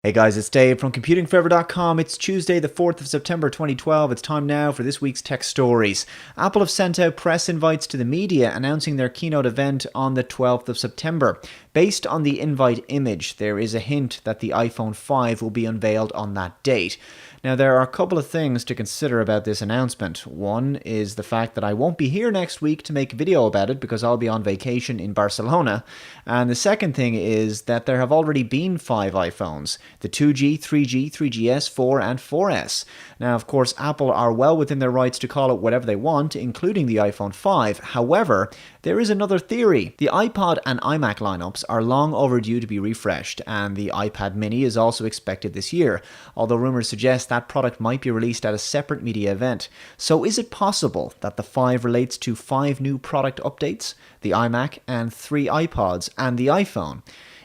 Hey guys, it's Dave from computingforever.com. It's Tuesday, the 4th of September 2012. It's time now for this week's tech stories. Apple have sent out press invites to the media announcing their keynote event on the 12th of September. Based on the invite image, there is a hint that the iPhone 5 will be unveiled on that date. Now, there are a couple of things to consider about this announcement. One is the fact that I won't be here next week to make a video about it because I'll be on vacation in Barcelona. And the second thing is that there have already been 5 iPhones. The 2G, 3G, 3GS, 4 and 4S. Now, of course, Apple are well within their rights to call it whatever they want, including the iPhone 5. However, there is another theory. The iPod and iMac lineups are long overdue to be refreshed, and the iPad mini is also expected this year, although rumors suggest that product might be released at a separate media event. So is it possible that the 5 relates to 5 new product updates, the iMac and 3 iPods and the iPhone?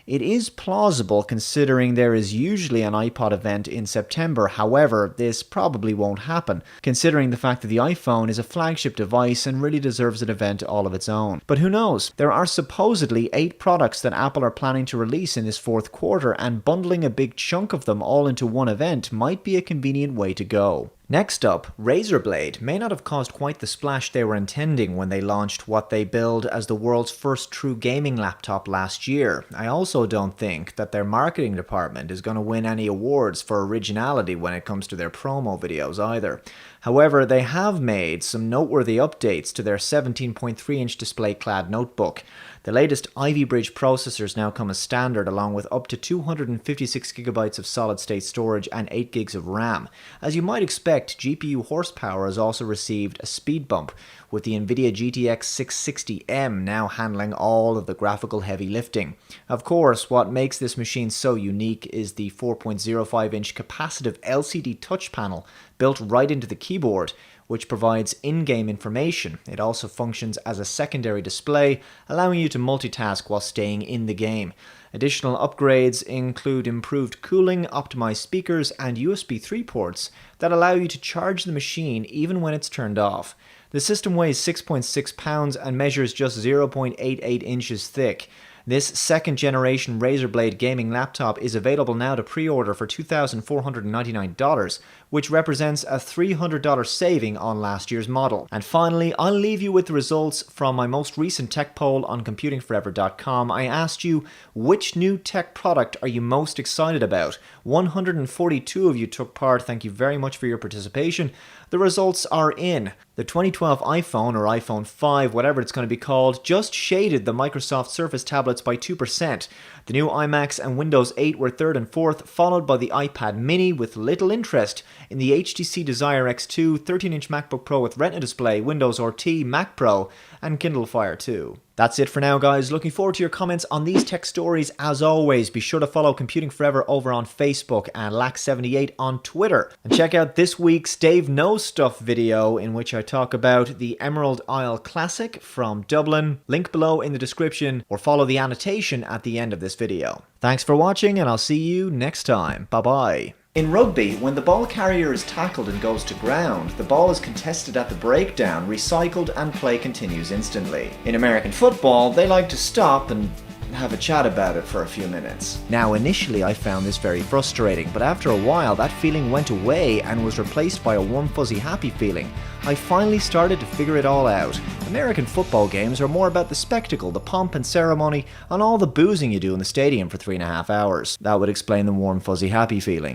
It is plausible considering there is usually an iPod event in September. However, this probably won't happen, considering the fact that the iPhone is a flagship device and really deserves an event all of its own. But who knows? There are supposedly 8 products that Apple are planning to release in this fourth quarter, and bundling a big chunk of them all into one event might be a convenient way to go. Next up, Razer Blade may not have caused quite the splash they were intending when they launched what they billed as the world's first true gaming laptop last year. I also don't think that their marketing department is going to win any awards for originality when it comes to their promo videos either. However, they have made some noteworthy updates to their 17.3-inch display-clad notebook. The latest Ivy Bridge processors now come as standard, along with up to 256GB of solid-state storage and 8GB of RAM. As you might expect, GPU horsepower has also received a speed bump, with the NVIDIA GTX 660M now handling all of the graphical heavy lifting. Of course, what makes this machine so unique is the 4.05-inch capacitive LCD touch panel built right into the keyboard, which provides in-game information. It also functions as a secondary display, allowing you to multitask while staying in the game. Additional upgrades include improved cooling, optimized speakers, and USB 3 ports that allow you to charge the machine even when it's turned off. The system weighs 6.6 pounds and measures just 0.88 inches thick. This second-generation Razer Blade gaming laptop is available now to pre-order for $2,499, which represents a $300 saving on last year's model. And finally, I'll leave you with the results from my most recent tech poll on computingforever.com. I asked you, which new tech product are you most excited about? 142 of you took part. Thank you very much for your participation. The results are in. The 2012 iPhone, or iPhone 5, whatever it's going to be called, just shaded the Microsoft Surface tablets by 2%. The new iMacs and Windows 8 were third and fourth, followed by the iPad mini with little interest in the HTC Desire X2, 13-inch MacBook Pro with Retina display, Windows RT, Mac Pro, and Kindle Fire 2. That's it for now, guys. Looking forward to your comments on these tech stories. As always, be sure to follow Computing Forever over on Facebook and Lack78 on Twitter. And check out this week's Dave Knows Stuff video, in which I talk about the Emerald Isle Classic from Dublin. Link below in the description, or follow the annotation at the end of this video. Thanks for watching, and I'll see you next time. Bye-bye. In rugby, when the ball carrier is tackled and goes to ground, the ball is contested at the breakdown, recycled, and play continues instantly. In American football, they like to stop and have a chat about it for a few minutes. Now, initially I found this very frustrating, but after a while that feeling went away and was replaced by a warm fuzzy happy feeling. I finally started to figure it all out. American football games are more about the spectacle, the pomp and ceremony, and all the boozing you do in the stadium for 3.5 hours. That would explain the warm fuzzy happy feeling.